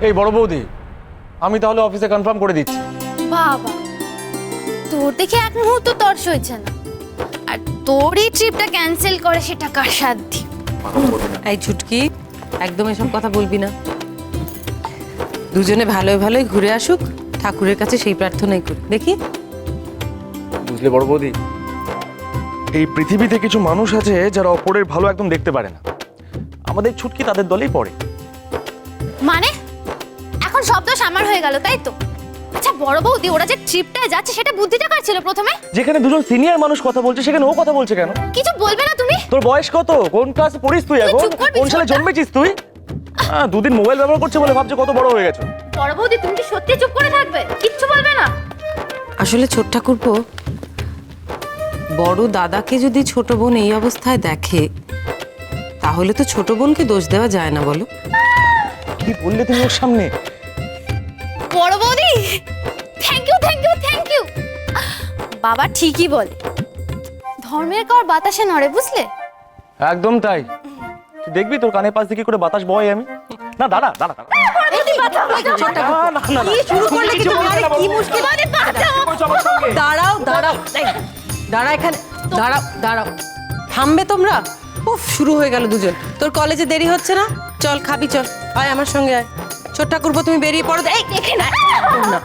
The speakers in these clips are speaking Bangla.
এই বড় বৌদি, আমি তাহলে অফিসে কনফার্ম করে দিচ্ছি। বাবা, তোর দেখে এক মুহূর্ত তর্স হয়েছে না, আর তোর এই ট্রিপটা ক্যান্সেল করে সেটা কার সাধ্যি? এই ছুটকি, একদম এসব কথা বলবি না। দুজনে ভালোই ভালোই ঘুরে আসুক, ঠাকুরের কাছে সেই প্রার্থনাই করি। দেখি বুঝলে বড় বৌদি, এই পৃথিবীতে কিছু মানুষ আছে যারা অপরের ভালো একদম দেখতে পারে না। আমাদের ছুটকি তাদের দলেই পড়ে। মানে এখন সব দোষ আমার হয়ে গেল, তাই তো? আচ্ছা বড় বৌদি, ওরা যে ট্রিপটায় যাচ্ছে সেটা বুদ্ধিটা কার ছিল প্রথমে? যেখানে দুজন সিনিয়র মানুষ কথা বলছে সেখানে ও কথা বলছে কেন? কিছু বলবে না তুমি? তোর বয়স কত? কোন ক্লাসে পড়িস তুই এখন? চুপ কর, কোন সালে বিছানা। জন্মেছিস তুই? দুদিন মোবাইল ব্যবহার করছে বলে ভাবছে কত বড় হয়ে গেছে। বড় বৌদি, তুমি কি সত্যি চুপ করে থাকবে? কিচ্ছু বলবে না? আসলে ছোট ঠাকুরপো, বড় দাদাকে যদি ছোট বোন এই অবস্থায় দেখে তাহলে তো ছোট বোনকে দোষ দেওয়া যায় না, বলো? কি বললে তুমি ওর সামনে? বড় বৌদি, thank you thank you thank you. বাবা ঠিকই বলে, ধর্মের কর বাতাসে নড়ে, বুঝলে? একদম তাই। তুই দেখবি তোর কানের পাশ দিয়ে কি করে বাতাস বয় আমি। না দাঁড়া দাঁড়া দাঁড়া। কি শুরু করলে কি তুমি? আরে কি মুশকিল! দাঁড়াও দাঁড়াও, এই, দাঁড়া এখানে, দাঁড়াও দাঁড়াও। থামবে তোমরা? উফ, শুরু হয়ে গেল দুজন। তোর কলেজে দেরি হচ্ছে না? চল খাবি, চল আয় আমার সঙ্গে আয়। ছোট ঠাকুরপো তুমি বেরিয়ে পড়ো। এই দেখে না, না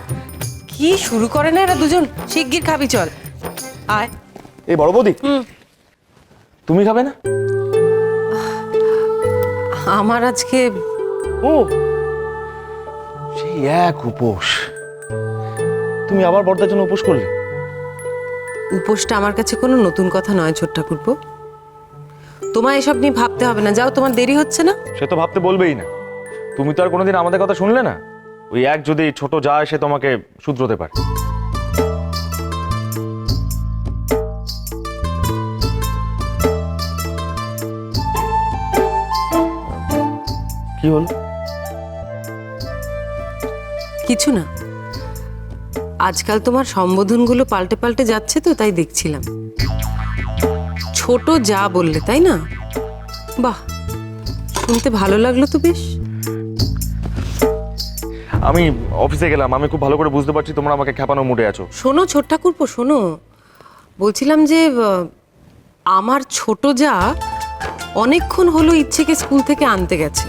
কি শুরু করে না এরা দুজন। শিগগির খাবি, চল আয়। এই বড় বৌদি, তুমি খাবে না? আমার আজকে ও সেই এক উপোস। তুমি আবার বড়দার জন্য উপোস করলে? উপোসটা আমার কাছে কোনো নতুন কথা নয় ছোট ঠাকুরপো। তোমায় এসব নিয়ে ভাবতে হবে না, যাও, তোমার দেরি হচ্ছে না। সে তো ভাবতে বলবেই না। তুমি তো আর কোনোদিন আমাদের কথা শুনলে না। ওই এক যদি ছোট যা সে তোমাকে শুধরোতে পারে। কি হলো? কিছু না, আজকাল তোমার সম্বোধনগুলো পাল্টে পাল্টে যাচ্ছে তো, তাই দেখছিলাম। ছোট যা বললে, তাই না? বাহ, শুনতে ভালো লাগলো তো বেশ। আমি অফিসে গেলাম, আমি খুব ভালো করে বুঝতে পারছি তোমরা আমাকে খেপানো মুডে আছো। শোনো ছোট ঠাকুরপো, শোনো, বলছিলাম যে আমার ছোট যা অনেকক্ষণ হলো ইচ্ছেকে স্কুল থেকে আনতে গেছে,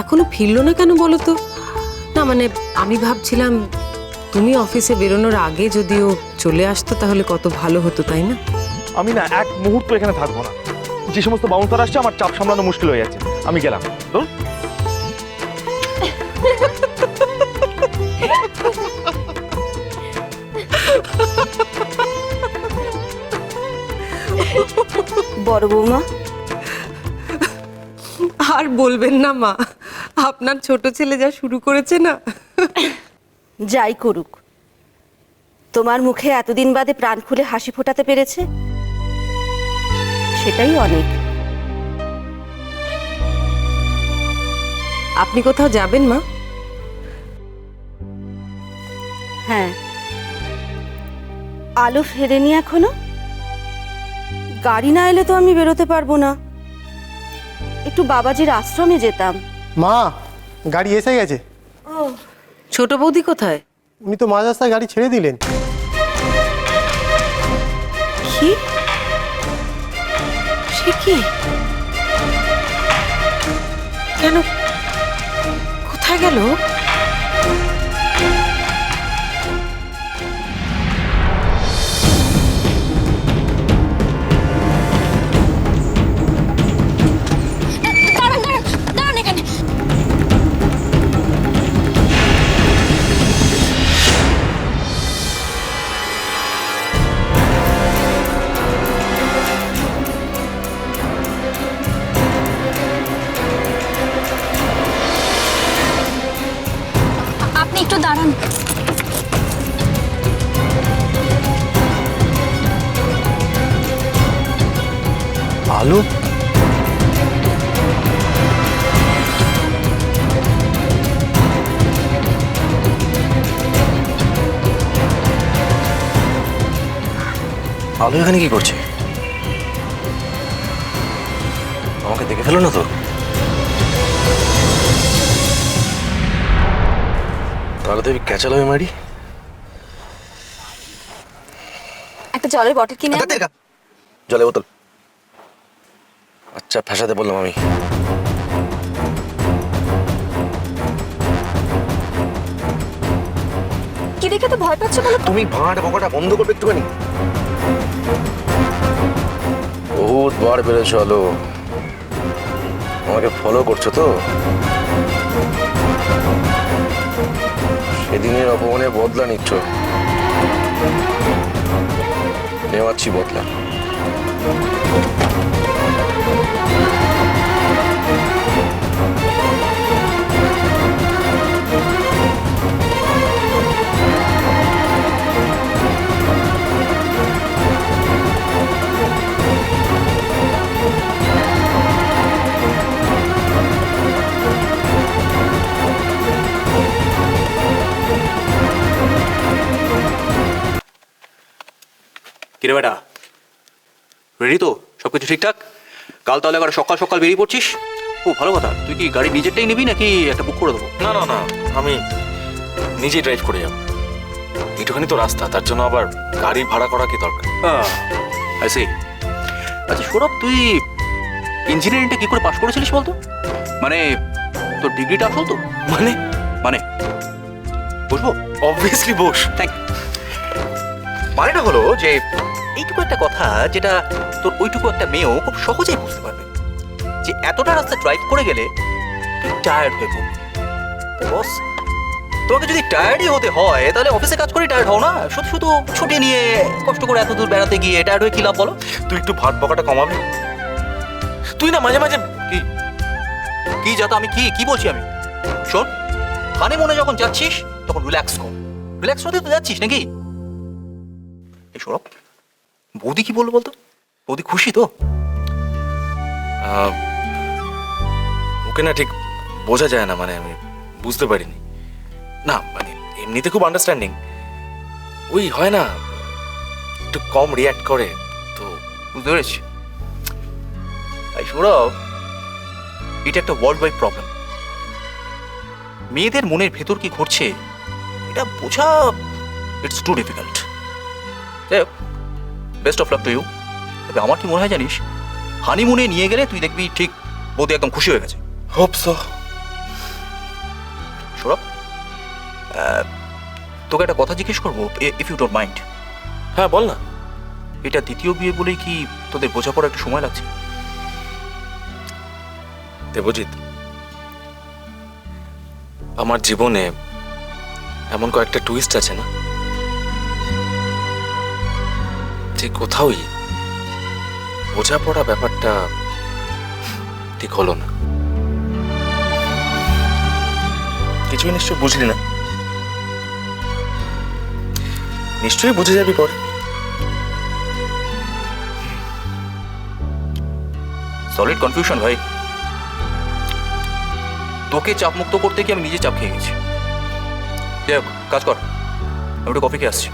এখনো ফিরলো না কেন বলো তো? না মানে আমি ভাবছিলাম তুমি অফিসে বেরোনোর আগে যদিও চলে আসতো তাহলে কত ভালো হতো, তাই না? আমি না এক মুহূর্ত এখানে থাকবো না। যে সমস্ত বাউন্সার আসছে আমার চাপ সামলানো মুশকিল হয়ে যাচ্ছে। আমি গেলাম। ধুর। বড় বৌমা, আর বলবেন না মা, আপনার ছোট ছেলে যা শুরু করেছে না। যাই করুক, তোমার মুখে এতদিন বাদে প্রাণ খুলে হাসি ফোটাতে পেরেছে, সেটাই অনেক। আপনি কোথাও যাবেন মা? হ্যাঁ, আলো ফেরেনি এখনো। গাড়ি না এলে তো আমি বেরোতে পারবো না। একটু বাবাজির আশ্রমে যেতাম। মা, গাড়ি এসে গেছে। ছোট বৌদি কোথায়? উনি তো মাঝ রাস্তায় গাড়ি ছেড়ে দিলেন। কি? সে কি? কেন? কোথায় গেল? দাঁড়ান দাঁড়ান দাঁড়ান এখানে। আপনি একটু দাঁড়ান। আলো? আলো এখানে কি করছে? আমাকে দেখে ফেলো না তো? তাহলে দেবী ক্যাচাল হয়ে মারি। একটা জলের বটল কিনে আন। জলে বোতল। আচ্ছা ফ্যাসাতে বললাম আমি। কি দেখে তো ভয় পাচ্ছ বলো? তুমি ভাঁড় বকাটা বন্ধ করবে একটুখানি। বহুত বার বেড়ে চলো, আমাকে ফলো করছো তো? সেদিনের অপমানে বদলা নিচ্ছ। নেওয়াচ্ছি বদলা। কিরে বেটা, রেডি তো? সব কিছু ঠিকঠাক? কাল তাহলে আবার সকাল সকাল বেরিয়ে পড়ছিস? ও ভালো কথা। তুই কি গাড়ি নিজেরটাই নিবি নাকি একটা বুক করে দেবো? না না না, আমি নিজেই ড্রাইভ করে যাবো। একটুখানি তো রাস্তা, তার জন্য আবার গাড়ি ভাড়া করা কি দরকার? আচ্ছা আচ্ছা সৌরভ, তুই ইঞ্জিনিয়ারিংটা কি করে পাশ করেছিলিস বলতো? মানে তোর ডিগ্রিটা আসল তো? মানে মানে বুঝবো? Obviously boss. Thank you. মানেটা হলো যে এইটুকু একটা কথা যেটা তোর ওইটুকু একটা মেয়েও খুব সহজেই বুঝতে পারবে, যে এতটা রাস্তা ড্রাইভ করে গেলে তুই টায়ার্ড হয়ে পড়বি। তো বস, তোমাকে যদি টায়ার্ডই হতে হয় তাহলে অফিসে কাজ করে টায়ার্ড হও না। শুধু শুধু ছুটি নিয়ে কষ্ট করে এত দূর বেড়াতে গিয়ে টায়ার্ড হয়ে কি লাভ বলো? তুই একটু ভাত বকাটা কমাবি? তুই না মাঝে মাঝে কি কি যাতে আমি কি কি বলছি আমি? শোন, হানিমুনে যখন যাচ্ছিস তখন রিল্যাক্স কর। রিল্যাক্স হতে তো যাচ্ছিস নাকি? এই সৌরভ, বৌদি কি বললো বলতো? বৌদি খুশি তো? ওকে না ঠিক বোঝা যায় না, মানে আমি বুঝতে পারিনি। না মানে এমনিতে খুব আন্ডারস্ট্যান্ডিং, ওই হয় না একটু কম রিয়াক্ট করে তো। বুঝতে পেরেছি। এই সৌরভ, এটা একটা ওয়ার্ল্ড ওয়াইড প্রবলেম। মেয়েদের মনের ভেতর কি ঘটছে এটা বোঝা ইটস টু ডিফিকাল্ট। যাই হোক, best of luck to you. তবে আমার কি মনে হয় জানিস, হানিমুনে নিয়ে গেলে তুই দেখবি ঠিক বৌদি একদম খুশি হয়ে গেছে। Hope so. সৌরভ, তোকে একটা কথা জিজ্ঞেস করবো, ইফ ইউ ডোন্ট মাইন্ড? হ্যাঁ বল না। এটা দ্বিতীয় বিয়ে বলেই কি তোদের বোঝাপড়া একটু সময় লাগছে? দেবজিৎ, আমার জীবনে এমন কয়েকটা টুইস্ট আছে না, যে কোথাওই বোঝাপড়া ব্যাপারটা ঠিক হলো না। কিছুই নিশ্চয় বুঝলি না, নিশ্চয়ই বুঝে যাবি পরে। সলিড কনফিউশন ভাই। তোকে চাপ মুক্ত করতে গিয়ে আমি নিজে চাপ খেয়ে গেছি। যাই হোক, কাজ কর, আমি একটু কফি খেয়ে আসছি।